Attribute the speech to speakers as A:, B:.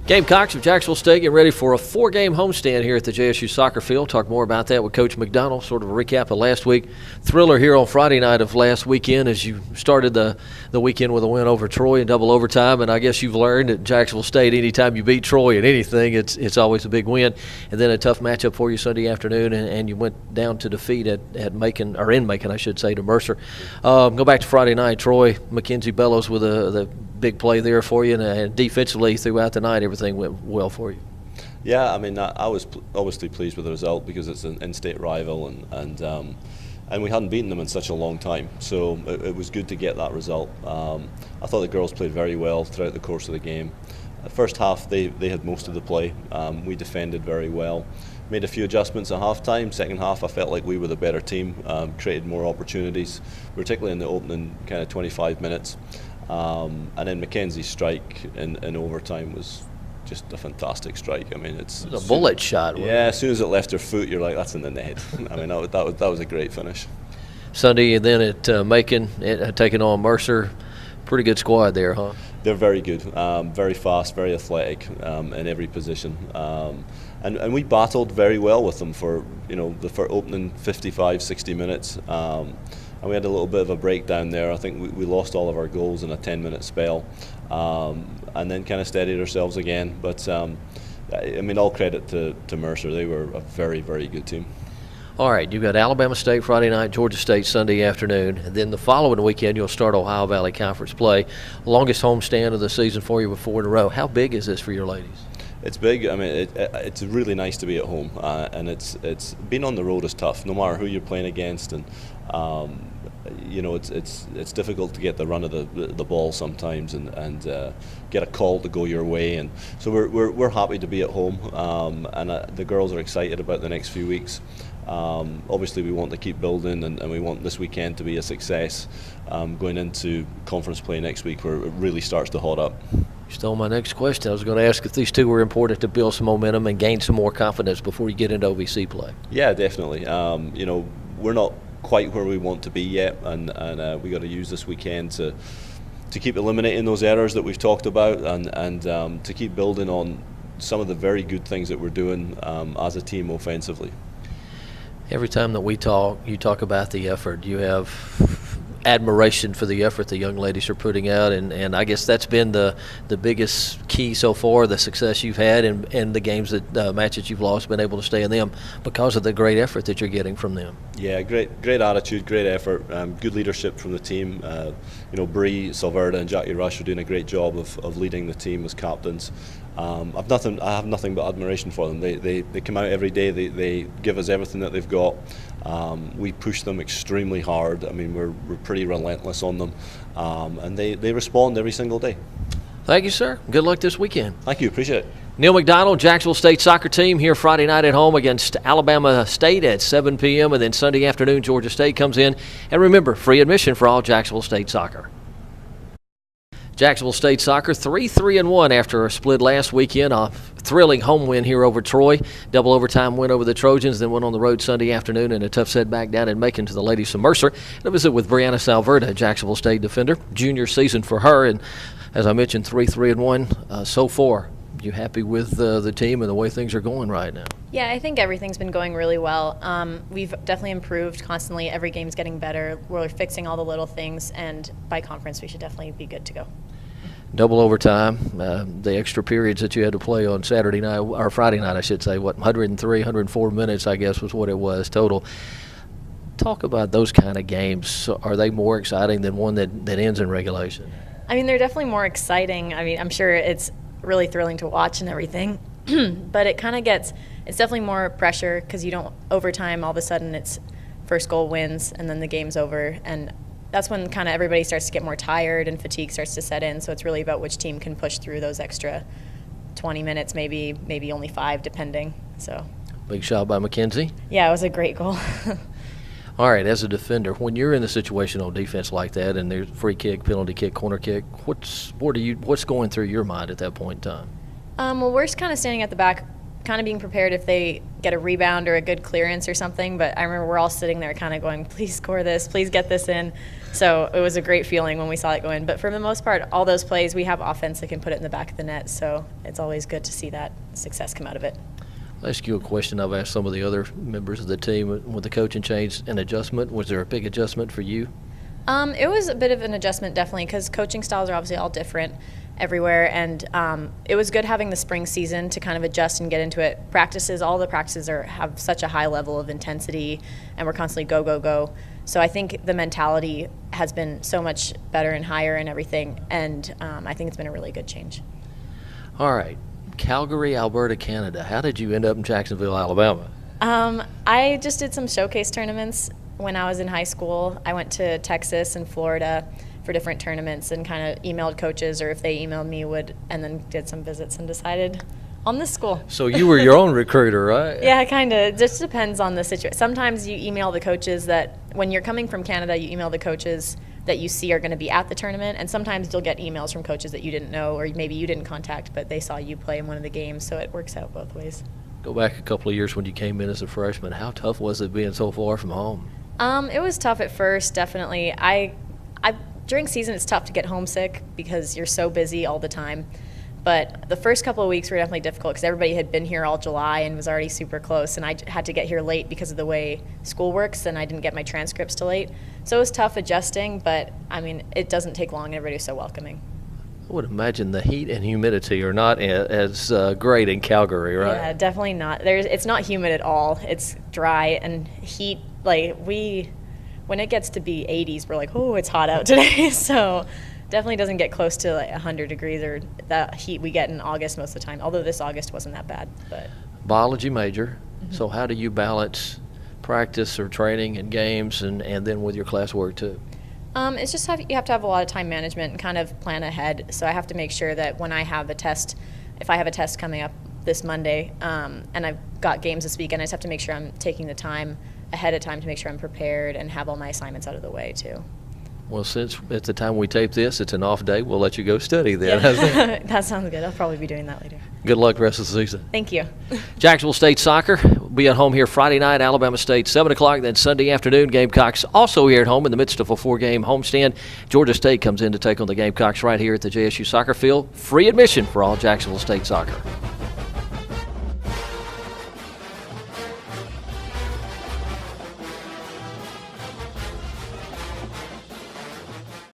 A: Gamecocks of Jacksonville State getting ready for a 4-game homestand here at the JSU Soccer Field. Talk more about that with Coach Macdonald. Sort of a recap of last week. Thriller here on Friday night of last weekend as you started the weekend with a win over Troy in double overtime. And I guess you've learned at Jacksonville State, anytime you beat Troy in anything, it's always a big win. And then a tough matchup for you Sunday afternoon, and you went down to defeat at Macon, or in Macon, I should say, to Mercer. Go back to Friday night. Troy, Mackenzie Bellows with the big play there for you, and defensively throughout the night, everything went well for you.
B: Yeah, I mean, I was obviously pleased with the result because it's an in-state rival, and we hadn't beaten them in such a long time, so it was good to get that result. I thought the girls played very well throughout the course of the game. First half, they had most of the play. We defended very well. Made a few adjustments at half-time. Second half, I felt like we were the better team, created more opportunities, particularly in the opening kind of 25 minutes. And then Mackenzie's strike in overtime was just a fantastic strike. I mean, it's
A: a bullet shot.
B: Yeah, as soon as it left her foot, you're like, that's in the net. I mean, that was a great finish.
A: Sunday, and then at Macon, taking on Mercer. Pretty good squad there, huh?
B: They're very good, very fast, very athletic in every position. And we battled very well with them for opening 55, 60 minutes. And we had a little bit of a breakdown there. I think we lost all of our goals in a 10-minute spell, and then kind of steadied ourselves again. But I mean, all credit to Mercer. They were a very, very good team.
A: All right, you've got Alabama State Friday night, Georgia State Sunday afternoon, and then the following weekend you'll start Ohio Valley Conference play. Longest homestand of the season for you with 4 in a row. How big is this for your ladies? It's big.
B: I mean, it's really nice to be at home, and it's being on the road is tough, no matter who you're playing against, and it's difficult to get the run of the ball sometimes, and get a call to go your way, and so we're happy to be at home, and the girls are excited about the next few weeks. Obviously, we want to keep building, and we want this weekend to be a success, going into conference play next week where it really starts to hot up.
A: You stole my next question. I was going to ask if these two were important to build some momentum and gain some more confidence before you get into OVC play.
B: Yeah, definitely. We're not quite where we want to be yet, and we got to use this weekend to keep eliminating those errors that we've talked about, and to keep building on some of the very good things that we're doing as a team offensively.
A: Every time that we talk, you talk about the effort. You have admiration for the effort the young ladies are putting out, and I guess that's been the biggest key so far, the success you've had and the games matches you've lost, been able to stay in them because of the great effort that you're getting from them.
B: Yeah, great attitude, great effort, good leadership from the team. Brianna Salverda and Jackie Rush are doing a great job of leading the team as captains. I have nothing but admiration for them. They come out every day. They give us everything that they've got. We push them extremely hard. I mean, we're pretty relentless on them, and they respond every single day.
A: Thank you, sir. Good luck this weekend.
B: Thank you. Appreciate it.
A: Neil Macdonald, Jacksonville State soccer team here Friday night at home against Alabama State at 7 p.m. and then Sunday afternoon Georgia State comes in. And remember, free admission for all Jacksonville State soccer. Jacksonville State soccer 3-3-1 after a split last weekend. A thrilling home win here over Troy. Double overtime win over the Trojans, then went on the road Sunday afternoon in a tough setback down in Macon to the ladies from Mercer. And a visit with Brianna Salverda, a Jacksonville State defender. Junior season for her, and as I mentioned, 3-3-1 so far. You happy with the team and the way things are going right now?
C: Yeah, I think everything's been going really well. We've definitely improved constantly. Every game's getting better. We're fixing all the little things, and by conference we should definitely be good to go.
A: Double overtime, the extra periods that you had to play on Saturday night, or Friday night I should say, 103, 104 minutes I guess was what it was total. Talk about those kind of games. Are they more exciting than one that ends in regulation?
C: I mean, they're definitely more exciting. I mean, I'm sure it's really thrilling to watch and everything, but it's definitely more pressure because you don't, overtime all of a sudden it's first goal wins and then the game's over, and that's when kind of everybody starts to get more tired and fatigue starts to set in, so it's really about which team can push through those extra 20 minutes, maybe only 5 depending. So
A: big shot by Mackenzie.
C: Yeah, it was a great goal.
A: All right, as a defender, when you're in a situation on defense like that and there's free kick, penalty kick, corner kick, what's going through your mind at that point in time?
C: Well, we're kind of standing at the back kind of being prepared if they get a rebound or a good clearance or something. But I remember we're all sitting there kind of going, please score this, please get this in. So it was a great feeling when we saw it go in. But for the most part, all those plays, we have offense that can put it in the back of the net. So it's always good to see that success come out of it.
A: I'll ask you a question I've asked some of the other members of the team. With the coaching change and adjustment, was there a big adjustment for you?
C: It was a bit of an adjustment, definitely, because coaching styles are obviously all different everywhere, and it was good having the spring season to kind of adjust and get into it. All the practices have such a high level of intensity, and we're constantly go, go, go. So I think the mentality has been so much better and higher and everything, and I think it's been a really good change.
A: All right. Calgary, Alberta, Canada. How did you end up in Jacksonville, Alabama?
C: I just did some showcase tournaments when I was in high school. I went to Texas and Florida for different tournaments and kind of emailed coaches, or if they emailed me, and then did some visits and decided on this school.
A: So you were your own recruiter, right?
C: Yeah, kind of. It just depends on the situation. Sometimes you email the coaches that, when you're coming from Canada, you email the coaches that you see are going to be at the tournament, and sometimes you'll get emails from coaches that you didn't know, or maybe you didn't contact, but they saw you play in one of the games, so it works out both ways.
A: Go back a couple of years when you came in as a freshman. How tough was it being so far from home?
C: It was tough at first, definitely. During season, it's tough to get homesick because you're so busy all the time. But the first couple of weeks were definitely difficult because everybody had been here all July and was already super close, and I had to get here late because of the way school works, and I didn't get my transcripts till late. So it was tough adjusting, but, I mean, it doesn't take long. Everybody was so welcoming.
A: I would imagine the heat and humidity are not as great in Calgary, right?
C: Yeah, definitely not. It's not humid at all. It's dry, and heat, when it gets to be 80s, we're like, oh, it's hot out today. So definitely doesn't get close to 100 degrees or that heat we get in August most of the time, although this August wasn't that bad. But
A: biology major. Mm-hmm. So how do you balance practice or training and games and then with your classwork too?
C: It's just you have to have a lot of time management and kind of plan ahead. So I have to make sure that when I have a test, if I have a test coming up this Monday and I've got games this weekend, I just have to make sure I'm taking the time ahead of time to make sure I'm prepared and have all my assignments out of the way too.
A: Well, since at the time we tape this, it's an off day, we'll let you go study then.
C: Yeah. That sounds good. I'll probably be doing that later.
A: Good luck the rest of the season.
C: Thank you.
A: Jacksonville State Soccer will be at home here Friday night, Alabama State, 7 o'clock, then Sunday afternoon. Gamecocks also here at home in the midst of a 4-game homestand. Georgia State comes in to take on the Gamecocks right here at the JSU Soccer Field. Free admission for all Jacksonville State Soccer.